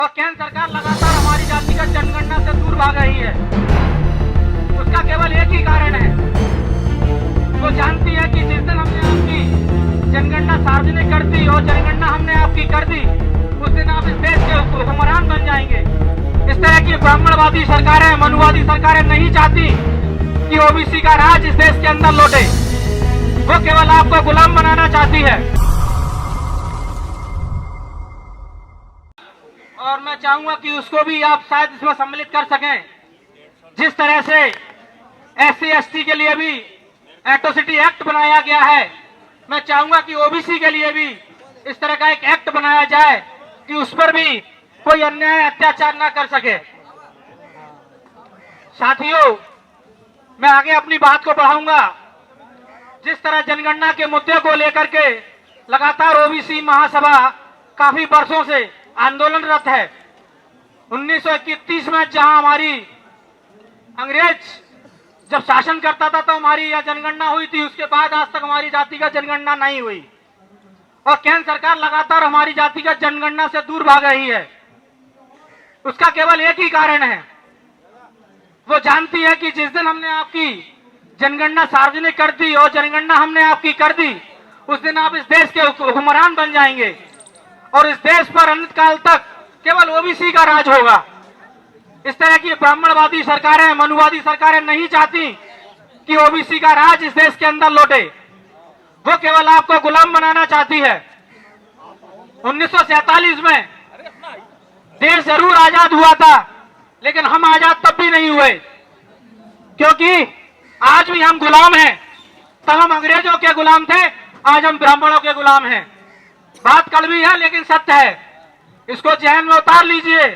और केंद्र सरकार लगातार हमारी जाति का जनगणना से दूर भाग रही है। उसका केवल एक ही कारण है, वो जानती है कि जिस दिन हमने आपकी जनगणना सार्वजनिक कर दी और जनगणना हमने आपकी कर दी, उस दिन आप इस देश के हुक्मरान बन जाएंगे। इस तरह की ब्राह्मणवादी सरकारें, मनुवादी सरकारें नहीं चाहती कि ओबीसी का राज इस देश के अंदर लौटे। वो केवल आपको गुलाम बनाना चाहती है। और मैं चाहूंगा कि उसको भी आप शायद इसमें सम्मिलित कर सकें। जिस तरह से SC/ST के लिए भी एट्रोसिटी एक्ट बनाया गया है, मैं चाहूंगा कि ओबीसी के लिए भी इस तरह का एक एक्ट बनाया जाए कि उस पर भी कोई अन्याय अत्याचार ना कर सके। साथियों, मैं आगे अपनी बात को बढ़ाऊंगा। जिस तरह जनगणना के मुद्दे को लेकर के लगातार ओबीसी महासभा काफी वर्षों से आंदोलनरत है। 1931 में जहां हमारी अंग्रेज जब शासन करता था तो हमारी यह जनगणना हुई थी, उसके बाद आज तक हमारी जाति का जनगणना नहीं हुई। और केंद्र सरकार लगातार हमारी जाति का जनगणना से दूर भाग रही है। उसका केवल एक ही कारण है, वो जानती है कि जिस दिन हमने आपकी जनगणना सार्वजनिक कर दी और जनगणना हमने आपकी कर दी, उस दिन आप इस देश के हुक्मरान बन जाएंगे और इस देश पर अनंत काल तक केवल ओबीसी का राज होगा। इस तरह की ब्राह्मणवादी सरकारें, मनुवादी सरकारें नहीं चाहती कि ओबीसी का राज इस देश के अंदर लौटे। वो केवल आपको गुलाम बनाना चाहती है। 1947 में देश जरूर आजाद हुआ था, लेकिन हम आजाद तब भी नहीं हुए, क्योंकि आज भी हम गुलाम हैं। तब हम अंग्रेजों के गुलाम थे, आज हम ब्राह्मणों के गुलाम हैं। बात कड़वी है लेकिन सत्य है, इसको जहन में उतार लीजिए।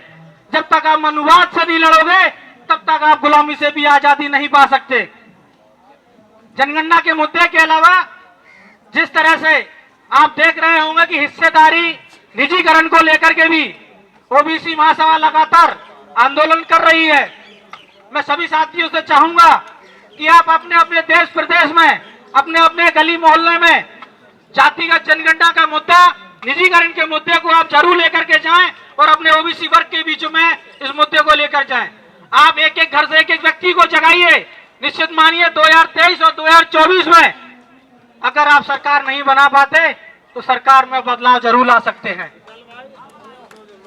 जब तक आप मनुवाद से नहीं लड़ोगे, तब तक आप गुलामी से भी आजादी नहीं पा सकते। जनगणना के मुद्दे के अलावा जिस तरह से आप देख रहे होंगे कि हिस्सेदारी निजीकरण को लेकर के भी ओबीसी महासभा लगातार आंदोलन कर रही है। मैं सभी साथियों से चाहूंगा कि आप अपने अपने देश प्रदेश में, अपने अपने गली मोहल्ले में जातिगत जनगणना का मुद्दा, निजीकरण के मुद्दे को आप जरूर लेकर के जाएं और अपने ओबीसी वर्ग के बीच में इस मुद्दे को लेकर जाएं। आप एक एक घर से एक एक व्यक्ति को जगाइए। निश्चित मानिए 2023 और 2024 में अगर आप सरकार नहीं बना पाते तो सरकार में बदलाव जरूर ला सकते हैं।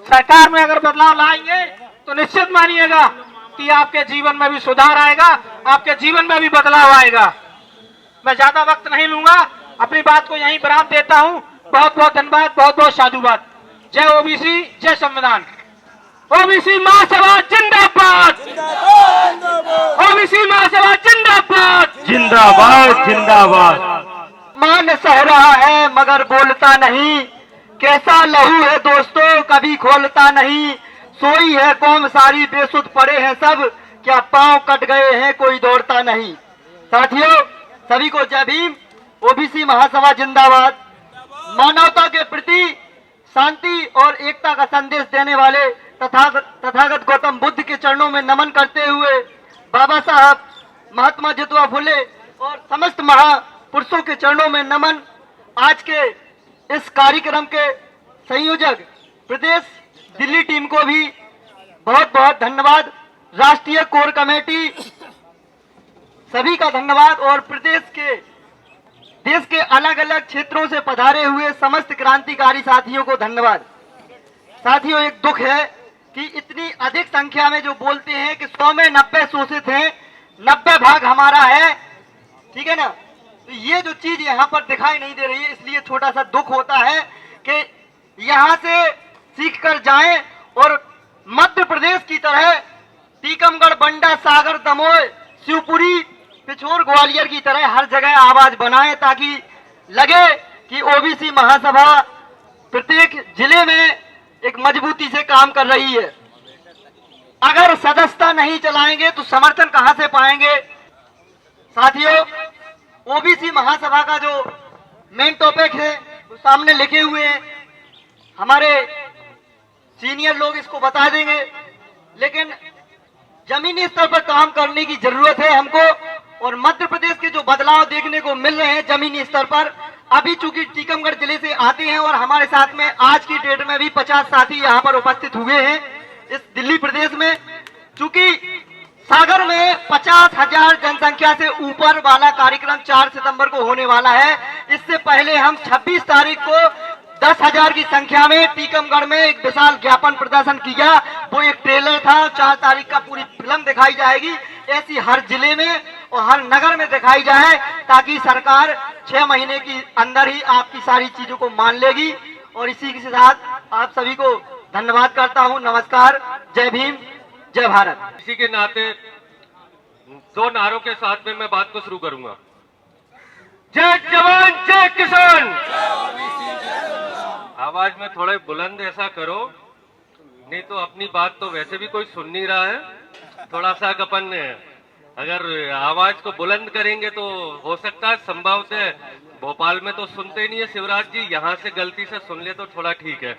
सरकार में अगर बदलाव लाएंगे तो निश्चित मानिएगा कि आपके जीवन में भी सुधार आएगा, आपके जीवन में भी बदलाव आएगा। मैं ज्यादा वक्त नहीं लूंगा, अपनी बात को यहीं विराम देता हूं। बहुत बहुत धन्यवाद, बहुत बहुत साधुवाद। जय ओबीसी, जय संविधान। ओबीसी महासभा जिंदाबाद, ओबीसी महासभा जिंदाबाद, जिंदाबाद जिंदाबाद। मान सह रहा है मगर बोलता नहीं, कैसा लहू है दोस्तों कभी खोलता नहीं। सोई है कौम सारी बेसुध पड़े हैं सब, क्या पांव कट गए हैं कोई दौड़ता नहीं। साथियों, सभी को जय भीम। ओबीसी महासभा जिंदाबाद। मानवता के प्रति शांति और एकता का संदेश देने वाले तथागत गौतम बुद्ध के चरणों में नमन करते हुए बाबा साहब, महात्मा ज्योतिबा फुले और समस्त महापुरुषों के चरणों में नमन। आज के इस कार्यक्रम के संयोजक प्रदेश दिल्ली टीम को भी बहुत बहुत धन्यवाद। राष्ट्रीय कोर कमेटी सभी का धन्यवाद और देश के अलग अलग क्षेत्रों से पधारे हुए समस्त क्रांतिकारी साथियों को धन्यवाद। साथियों, एक दुख है कि इतनी अधिक संख्या में जो बोलते हैं कि 100 में 90 शोषित हैं, 90 भाग हमारा है, ठीक है ना। तो ये जो चीज यहाँ पर दिखाई नहीं दे रही है, इसलिए छोटा सा दुख होता है कि यहाँ से सीख कर जाएं और मध्य प्रदेश की तरह टीकमगढ़, बंडा, सागर, दमोह, शिवपुरी, पिछोर, ग्वालियर की तरह हर जगह आवाज बनाएं, ताकि लगे कि ओबीसी महासभा प्रत्येक जिले में एक मजबूती से काम कर रही है। अगर सदस्यता नहीं चलाएंगे तो समर्थन कहां से पाएंगे। साथियों, ओबीसी महासभा का जो मेन टॉपिक है वो सामने लिखे हुए हैं, हमारे सीनियर लोग इसको बता देंगे, लेकिन जमीनी स्तर पर काम करने की जरूरत है हमको। और मध्य प्रदेश के जो बदलाव देखने को मिल रहे हैं जमीनी स्तर पर, अभी चूंकि टीकमगढ़ जिले से आते हैं और हमारे साथ में आज की डेट में भी 50 साथी यहाँ पर उपस्थित हुए हैं इस दिल्ली प्रदेश में। चूंकि सागर में 50,000 जनसंख्या से ऊपर वाला कार्यक्रम 4 सितंबर को होने वाला है। इससे पहले हम 26 तारीख को 10,000 की संख्या में टीकमगढ़ में एक विशाल ज्ञापन प्रदर्शन किया। वो एक ट्रेलर था। 4 तारीख का पूरी फिल्म दिखाई जाएगी। ऐसी हर जिले में और हर नगर में दिखाई जाए ताकि सरकार 6 महीने के अंदर ही आपकी सारी चीजों को मान लेगी। और इसी के साथ आप सभी को धन्यवाद करता हूँ। नमस्कार, जय भीम, जय भारत। इसी के नाते 2 नारों के साथ में मैं बात को शुरू करूंगा। जय जवान जय किसान। आवाज में थोड़े बुलंद ऐसा करो, नहीं तो अपनी बात तो वैसे भी कोई सुन नहीं रहा है। थोड़ा सा अपन अगर आवाज को बुलंद करेंगे तो हो सकता है संभवतः भोपाल में तो सुनते ही नहीं है शिवराज जी, यहाँ से गलती से सुन ले तो थोड़ा ठीक है।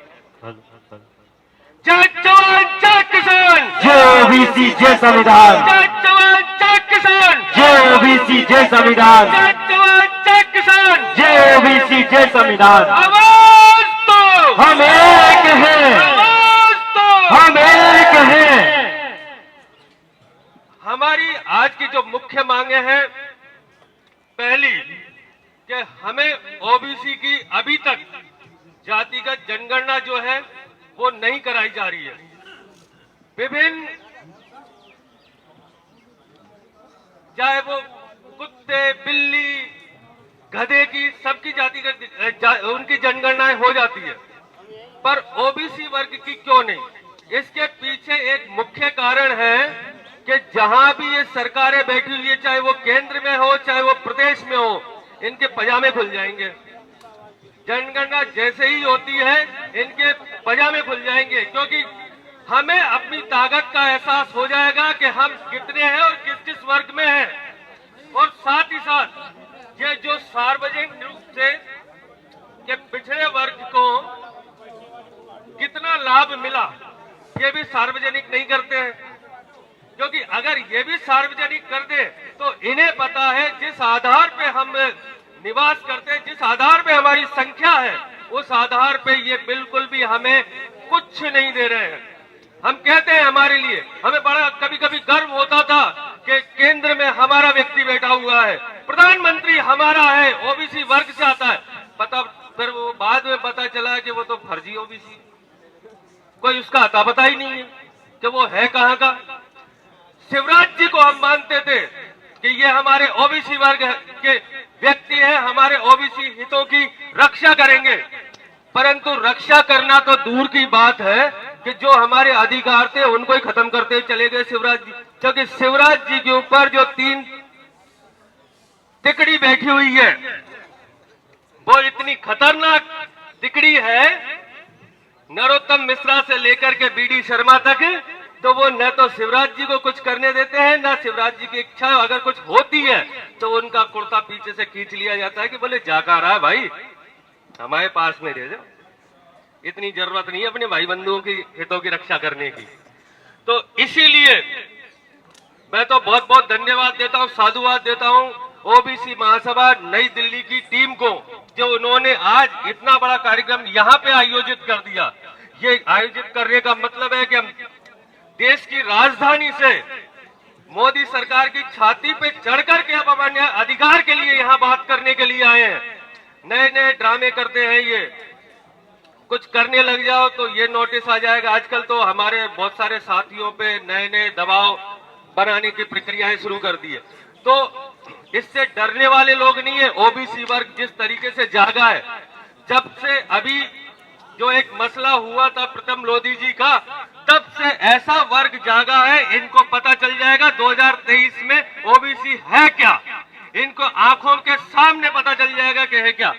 जय जवान जय किसान। जय ओबीसी जय संविधान। जय जवान जय किसान। जय ओबीसी जय संविधान। जय जवान जय किसान। जय ओबीसी जय संविधान। आवाज तो हम एक हैं, आवाज तो हम एक हैं। हमारी आज की जो मुख्य मांगे हैं, पहली कि हमें ओबीसी की अभी तक जातिगत जनगणना जो है वो नहीं कराई जा रही है। विभिन्न चाहे वो कुत्ते, बिल्ली, गधे की सबकी जातिगत उनकी जनगणनाएं हो जाती है, पर ओबीसी वर्ग की क्यों नहीं? इसके पीछे एक मुख्य कारण है कि जहां भी ये सरकारें बैठी हुई है, चाहे वो केंद्र में हो चाहे वो प्रदेश में हो, इनके पजामे खुल जाएंगे। जनगणना जैसे ही होती है इनके पजामे खुल जाएंगे, क्योंकि हमें अपनी ताकत का एहसास हो जाएगा कि हम कितने हैं और किस किस वर्ग में हैं। और साथ ही साथ ये जो सार्वजनिक रूप से कि पिछड़े वर्ग को कितना लाभ मिला, ये भी सार्वजनिक नहीं करते हैं। क्योंकि अगर ये भी सार्वजनिक कर दे तो इन्हें पता है जिस आधार पे हम निवास करते हैं, जिस आधार पे हमारी संख्या है, उस आधार पे ये बिल्कुल भी हमें कुछ नहीं दे रहे हैं। हम कहते हैं हमारे लिए हमें बड़ा कभी कभी गर्व होता था कि केंद्र में हमारा व्यक्ति बैठा हुआ है, प्रधानमंत्री हमारा है, ओबीसी वर्ग से आता है। पता फिर वो बाद में पता चला कि वो तो फर्जी ओबीसी, कोई उसका अता पता ही नहीं है कि वो है कहाँ का। शिवराज जी को हम मानते थे कि ये हमारे ओबीसी वर्ग के व्यक्ति हैं, हमारे ओबीसी हितों की रक्षा करेंगे, परंतु रक्षा करना तो दूर की बात है कि जो हमारे अधिकार थे उनको ही खत्म करते चले गए शिवराज जी। क्योंकि शिवराज जी के ऊपर जो 3 तिकड़ी बैठी हुई है वो इतनी खतरनाक तिकड़ी है, नरोत्तम मिश्रा से लेकर के बीडी शर्मा तक, तो वो न तो शिवराज जी को कुछ करने देते हैं, न शिवराज जी की इच्छा अगर कुछ होती है तो उनका कुर्ता पीछे से खींच लिया जाता है कि बोले जाका रहा है भाई, हमारे पास में रह जाओ, इतनी जरूरत नहीं है अपने भाई बंधुओं की हितों की रक्षा करने की। तो इसीलिए मैं तो बहुत बहुत धन्यवाद देता हूं, साधुवाद देता हूं ओबीसी महासभा नई दिल्ली की टीम को, जो उन्होंने आज इतना बड़ा कार्यक्रम यहाँ पे आयोजित कर दिया। ये आयोजित करने का मतलब है कि हम देश की राजधानी से मोदी सरकार की छाती पे चढ़ करके अब अपने अधिकार के लिए यहाँ बात करने के लिए आए हैं। नए नए ड्रामे करते हैं, ये कुछ करने लग जाओ तो ये नोटिस आ जाएगा। आजकल तो हमारे बहुत सारे साथियों पे नए नए दबाव बनाने की प्रक्रियाएं शुरू कर दी है, तो इससे डरने वाले लोग नहीं है। ओबीसी वर्ग जिस तरीके से जागा है, जब से अभी जो एक मसला हुआ था प्रथम लोधी जी का, तब से ऐसा वर्ग जागा है, इनको पता चल जाएगा 2023 में ओबीसी है क्या, इनको आंखों के सामने पता चल जाएगा कि है क्या।